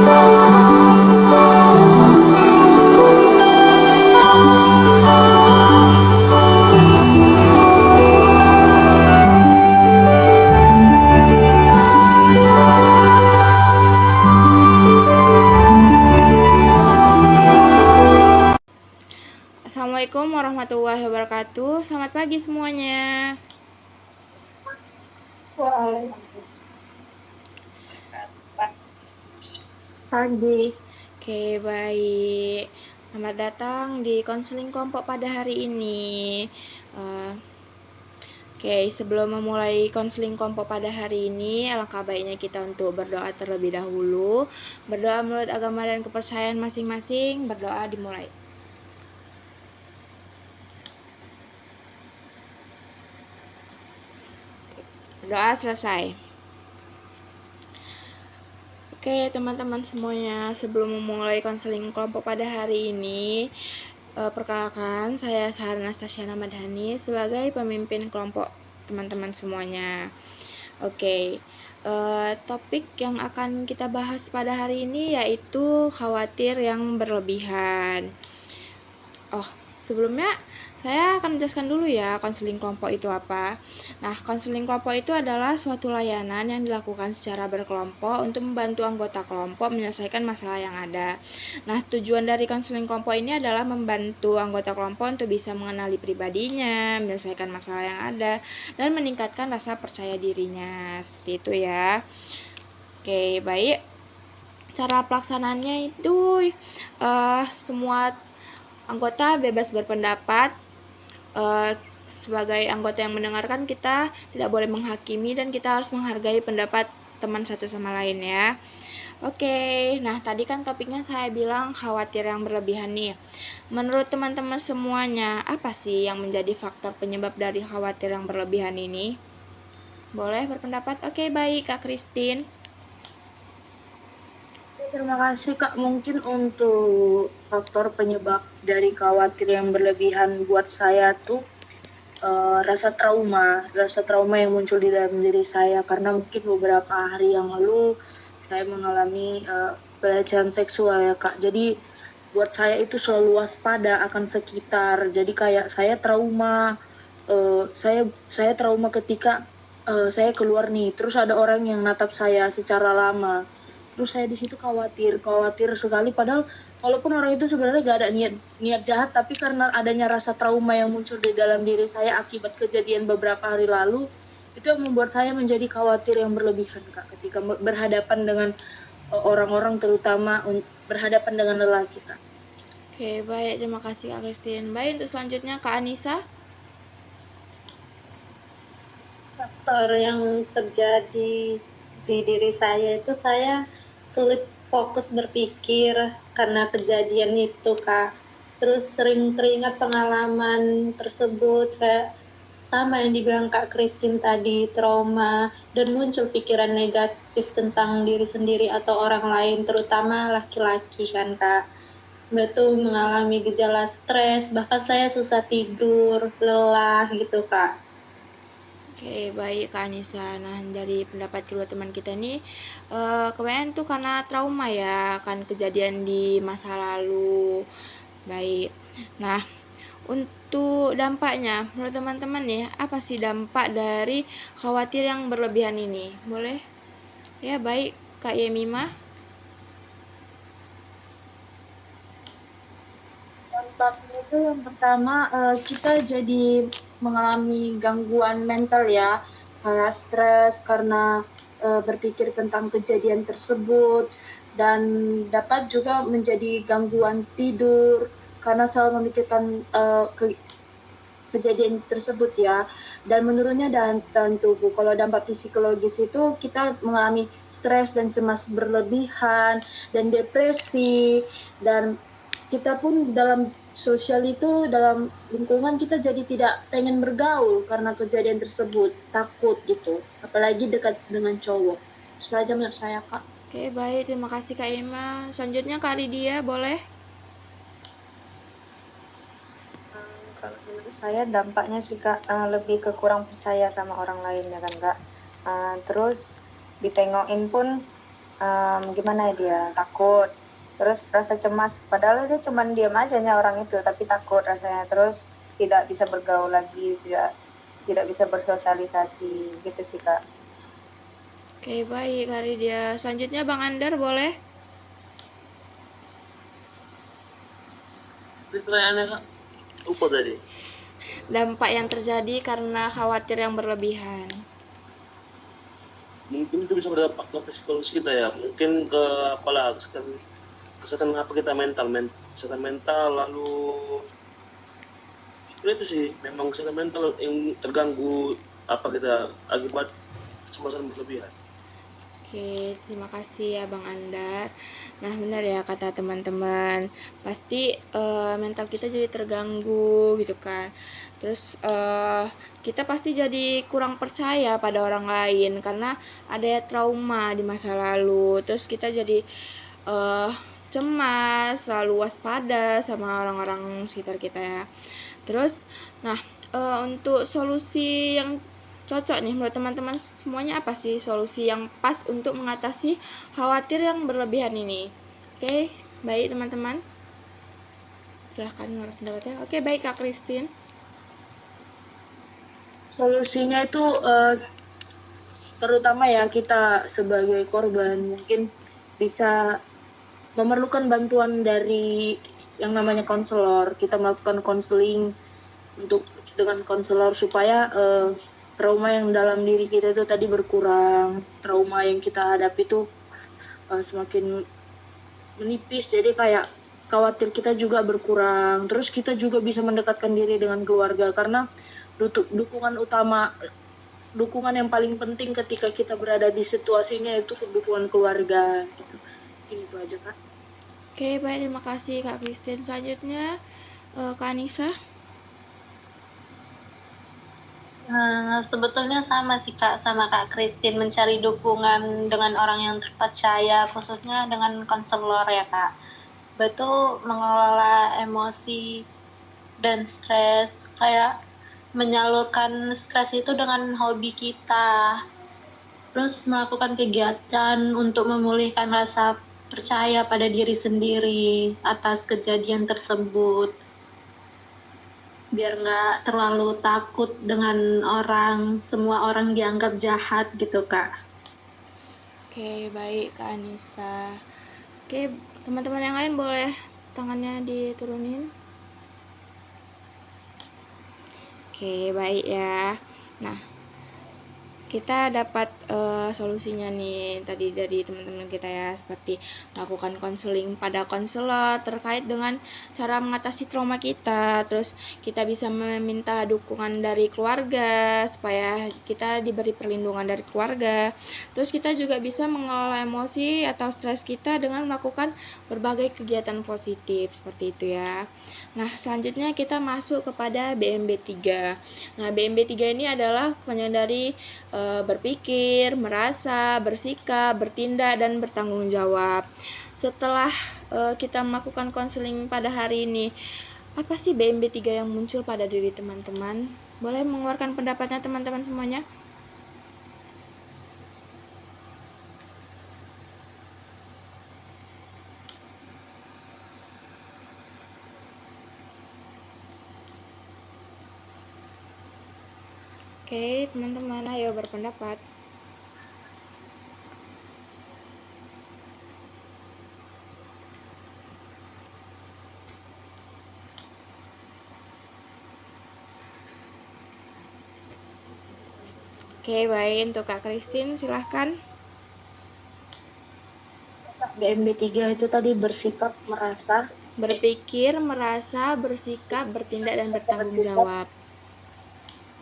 Assalamualaikum warahmatullahi wabarakatuh. Selamat pagi semuanya. Pagi. Oke, baik. Selamat datang di konseling kelompok pada hari ini. Oke, sebelum memulai konseling kelompok pada hari ini, alangkah baiknya kita untuk berdoa terlebih dahulu. Berdoa menurut agama dan kepercayaan masing-masing. Berdoa dimulai. Berdoa selesai. Oke, teman-teman semuanya, sebelum memulai konseling kelompok pada hari ini, perkenalkan saya Saharna Stasyana Madhani sebagai pemimpin kelompok teman-teman semuanya. Oke, topik yang akan kita bahas pada hari ini yaitu khawatir yang berlebihan. Sebelumnya saya akan menjelaskan dulu ya konseling kelompok itu apa. Nah, konseling kelompok itu adalah suatu layanan yang dilakukan secara berkelompok untuk membantu anggota kelompok menyelesaikan masalah yang ada. Nah, tujuan dari konseling kelompok ini adalah membantu anggota kelompok untuk bisa mengenali pribadinya, menyelesaikan masalah yang ada, dan meningkatkan rasa percaya dirinya. Seperti itu ya. Oke, baik. Cara pelaksanaannya itu semua anggota bebas berpendapat. Sebagai anggota yang mendengarkan, kita tidak boleh menghakimi dan kita harus menghargai pendapat teman satu sama lain ya. Oke, nah tadi kan topiknya saya bilang khawatir yang berlebihan nih. Menurut teman-teman semuanya, apa sih yang menjadi faktor penyebab dari khawatir yang berlebihan ini? Boleh berpendapat? Oke, baik Kak Christine. Terima kasih Kak. Mungkin untuk faktor penyebab dari khawatir yang berlebihan buat saya tuh rasa trauma yang muncul di dalam diri saya karena mungkin beberapa hari yang lalu saya mengalami pelecehan seksual ya Kak. Jadi buat saya itu selalu waspada akan sekitar. Jadi kayak saya trauma, saya trauma ketika saya keluar nih, terus ada orang yang natap saya secara lama. Terus saya di situ khawatir sekali. Padahal walaupun orang itu sebenarnya gak ada niat jahat, tapi karena adanya rasa trauma yang muncul di dalam diri saya akibat kejadian beberapa hari lalu, itu yang membuat saya menjadi khawatir yang berlebihan Kak, ketika berhadapan dengan orang-orang, terutama berhadapan dengan lelaki Kak. Oke, baik. Terima kasih Kak Christine. Baik, untuk selanjutnya Kak Anissa. Faktor yang terjadi di diri saya itu saya sulit fokus berpikir karena kejadian itu Kak. Terus sering teringat pengalaman tersebut kayak sama yang dibilang Kak Christine tadi, trauma, dan muncul pikiran negatif tentang diri sendiri atau orang lain, terutama laki-laki kan Kak. Betul mengalami gejala stres, bahkan saya susah tidur, lelah gitu Kak. Oke, baik Kak Anissa. Nah, dari pendapat kedua teman kita ini, kebanyakan tuh karena trauma ya, kan kejadian di masa lalu. Baik. Nah, untuk dampaknya, menurut teman-teman nih, apa sih dampak dari khawatir yang berlebihan ini? Boleh? Ya, baik Kak Yemima. Dampaknya itu yang pertama kita jadi mengalami gangguan mental ya, kayak stres karena berpikir tentang kejadian tersebut, dan dapat juga menjadi gangguan tidur karena selalu memikirkan kejadian tersebut ya, dan menurunnya dan tubuh. Kalau dampak psikologis itu kita mengalami stres dan cemas berlebihan dan depresi, dan kita pun dalam sosial itu, dalam lingkungan kita jadi tidak pengen bergaul karena kejadian tersebut, takut gitu, apalagi dekat dengan cowok. Itu saja menurut saya Kak. Oke, baik. Terima kasih Kak Yemima. Selanjutnya Kak Lydia, boleh? Kalau menurut saya dampaknya juga lebih ke kurang percaya sama orang lain ya kan Kak. Terus ditengokin pun gimana ya, dia takut, terus rasa cemas, padahal dia cuma diam aja nya orang itu, tapi takut rasanya, terus tidak bisa bergaul lagi, tidak bisa bersosialisasi gitu sih Kak. Oke, baik Kak Ridya. Selanjutnya Bang Andar boleh? Ini pertanyaannya Kak, lupa tadi. Dampak yang terjadi karena khawatir yang berlebihan. Mungkin itu bisa berdampak ke psikologis kita ya, mungkin ke apalah, kesehatan apa kita kesehatan mental, lalu itu sih memang kesehatan mental yang terganggu apa kita akibat kecemasan berlebihan. Oke, terima kasih ya Bang Andar. Nah, benar ya kata teman-teman. Pasti mental kita jadi terganggu gitu kan. Terus kita pasti jadi kurang percaya pada orang lain karena ada trauma di masa lalu. Terus kita jadi cemas, selalu waspada sama orang-orang sekitar kita ya. Terus, nah untuk solusi yang cocok nih menurut teman-teman semuanya apa sih solusi yang pas untuk mengatasi khawatir yang berlebihan ini? Oke, baik teman-teman. Silahkan menurut pendapatnya. Oke, baik Kak Christine. Solusinya itu terutama ya kita sebagai korban mungkin bisa memerlukan bantuan dari yang namanya konselor. Kita melakukan konseling dengan konselor supaya trauma yang dalam diri kita itu tadi berkurang, trauma yang kita hadapi itu semakin menipis, jadi kayak khawatir kita juga berkurang, terus kita juga bisa mendekatkan diri dengan keluarga karena dukungan yang paling penting ketika kita berada di situasinya itu dukungan keluarga gitu. Mungkin itu aja Kak. Oke, baik, terima kasih Kak Christine. Selanjutnya Kak Anissa. Sebetulnya sama sih Kak, sama Kak Christine, mencari dukungan dengan orang yang terpercaya, khususnya dengan konselor ya Kak. Betul, mengelola emosi dan stres, kayak menyalurkan stres itu dengan hobi kita. Terus melakukan kegiatan untuk memulihkan rasa percaya pada diri sendiri atas kejadian tersebut. Biar nggak terlalu takut dengan orang, semua orang dianggap jahat gitu Kak. Oke, baik Kak Anissa. Oke, teman-teman yang lain boleh tangannya diturunin. Oke, baik ya. Nah, kita dapat solusinya nih tadi dari teman-teman kita ya, seperti melakukan konseling pada konselor terkait dengan cara mengatasi trauma kita. Terus kita bisa meminta dukungan dari keluarga supaya kita diberi perlindungan dari keluarga. Terus kita juga bisa mengelola emosi atau stres kita dengan melakukan berbagai kegiatan positif seperti itu ya. Nah, selanjutnya kita masuk kepada BMB 3. Nah, BMB 3 ini adalah kepanjangan dari berpikir, merasa, bersikap, bertindak, dan bertanggung jawab. Setelah kita melakukan konseling pada hari ini, apa sih BMB 3 yang muncul pada diri teman-teman? Boleh mengeluarkan pendapatnya teman-teman semuanya? Oke, teman-teman, ayo berpendapat. Oke, baik. Untuk Kak Christine, silahkan. BMB 3 itu tadi bersikap, merasa, Berpikir, merasa, bersikap, bertindak, dan bertanggung jawab.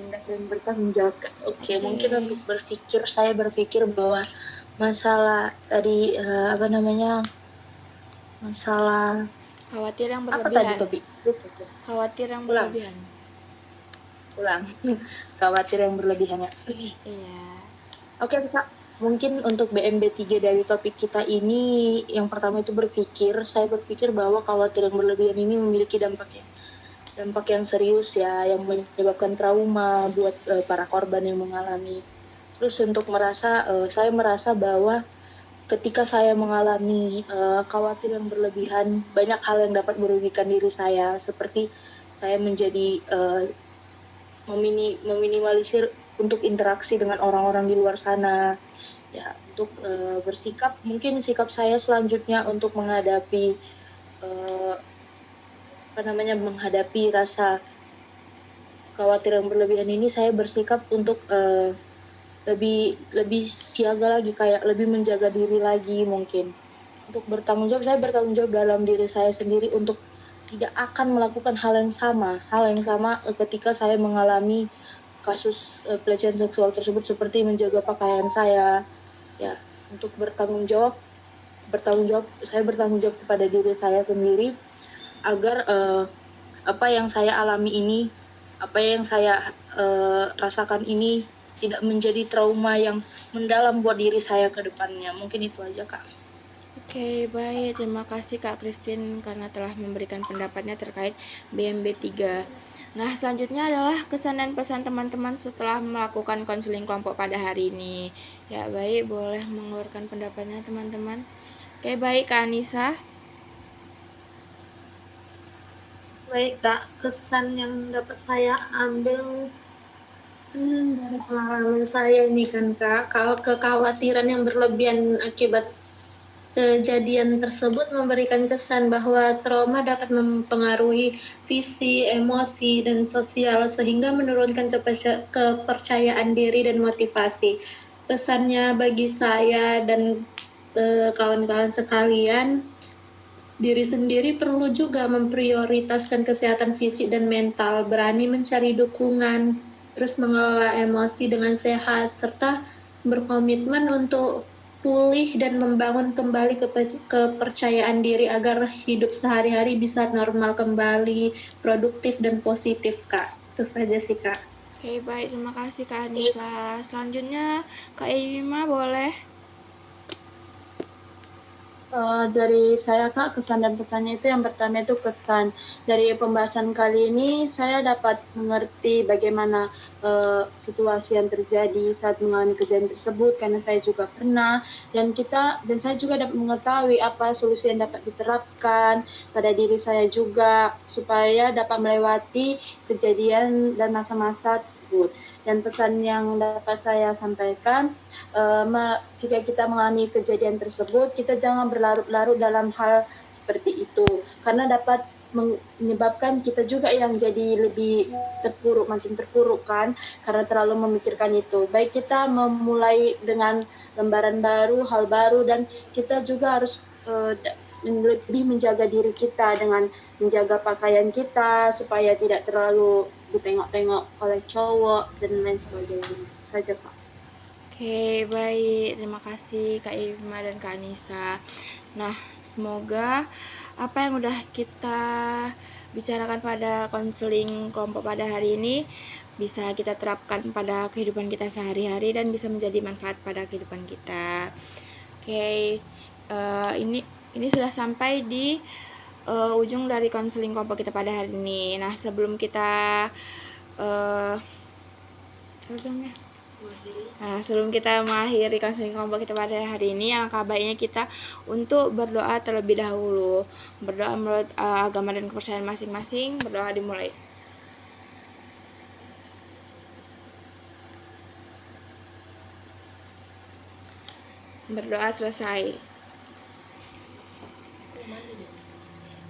tindak dan bertanggung jawab. Oke, mungkin untuk berpikir, saya berpikir bahwa masalah tadi masalah Khawatir yang apa tadi berlebihan. topik? Khawatir yang Ulang. berlebihan. Ulang. Khawatir yang berlebihan ya. Iya. Oke Kak, mungkin untuk BMB 3 dari topik kita ini, yang pertama itu berpikir. Saya berpikir bahwa khawatir yang berlebihan ini memiliki dampak yang serius ya, yang menyebabkan trauma buat para korban yang mengalami. Terus untuk saya merasa bahwa ketika saya mengalami khawatir yang berlebihan, banyak hal yang dapat merugikan diri saya, seperti saya menjadi meminimalisir untuk interaksi dengan orang-orang di luar sana. Ya, untuk bersikap, mungkin sikap saya selanjutnya untuk menghadapi menghadapi rasa khawatir yang berlebihan ini, saya bersikap untuk lebih siaga lagi, kayak lebih menjaga diri lagi mungkin. Untuk saya bertanggung jawab dalam diri saya sendiri untuk tidak akan melakukan hal yang sama ketika saya mengalami kasus pelecehan seksual tersebut, seperti menjaga pakaian saya. Ya, untuk saya bertanggung jawab kepada diri saya sendiri agar apa yang saya alami ini, apa yang saya rasakan ini tidak menjadi trauma yang mendalam buat diri saya ke depannya. Mungkin itu aja, Kak. Oke, baik. Terima kasih Kak Christine karena telah memberikan pendapatnya terkait BMB 3. Nah, selanjutnya adalah kesan dan pesan teman-teman setelah melakukan konseling kelompok pada hari ini. Ya, baik. Boleh mengeluarkan pendapatnya teman-teman. Oke, baik Kak Anissa. Baik Kak, kesan yang dapat saya ambil dari pengalaman saya ini kan Kak, kalau kekhawatiran yang berlebihan akibat kejadian tersebut memberikan kesan bahwa trauma dapat mempengaruhi visi, emosi, dan sosial sehingga menurunkan kepercayaan diri dan motivasi. Pesannya bagi saya dan kawan-kawan sekalian, diri sendiri perlu juga memprioritaskan kesehatan fisik dan mental, berani mencari dukungan, terus mengelola emosi dengan sehat, serta berkomitmen untuk pulih dan membangun kembali kepercayaan diri agar hidup sehari-hari bisa normal kembali, produktif dan positif, Kak. Itu saja sih, Kak. Oke, baik. Terima kasih Kak Anissa. Selanjutnya Kak Ima boleh. Dari saya Kak, kesan dan pesannya itu yang pertama itu kesan. Dari pembahasan kali ini saya dapat mengerti bagaimana situasi yang terjadi saat mengalami kejadian tersebut, karena saya juga pernah, dan saya juga dapat mengetahui apa solusi yang dapat diterapkan pada diri saya juga supaya dapat melewati kejadian dan masa-masa tersebut. Dan pesan yang dapat saya sampaikan, jika kita mengalami kejadian tersebut, kita jangan berlarut-larut dalam hal seperti itu, karena dapat menyebabkan kita juga yang jadi lebih makin terpuruk kan, karena terlalu memikirkan itu. Baik kita memulai dengan lembaran baru, hal baru, dan kita juga harus lebih menjaga diri kita dengan menjaga pakaian kita supaya tidak terlalu ditengok-tengok oleh cowok dan lain sebagainya. Saja Pak. Oke, baik. Terima kasih Kak Ima dan Kak Anissa. Nah, semoga apa yang udah kita bicarakan pada konseling kelompok pada hari ini bisa kita terapkan pada kehidupan kita sehari-hari dan bisa menjadi manfaat pada kehidupan kita. Oke, ini sudah sampai di ujung dari konseling kelompok kita pada hari ini. Nah, sebelum kita sebelum kita mengakhiri konseling kelompok kita pada hari ini, alangkah baiknya kita untuk berdoa terlebih dahulu. Berdoa menurut agama dan kepercayaan masing-masing. Berdoa dimulai. Berdoa selesai.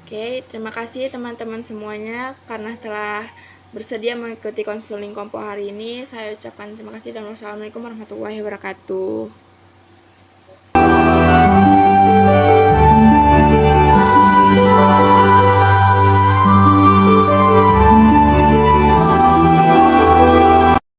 Oke, terima kasih teman-teman semuanya karena telah bersedia mengikuti konseling kelompok hari ini. Saya ucapkan terima kasih dan wassalamualaikum warahmatullahi wabarakatuh.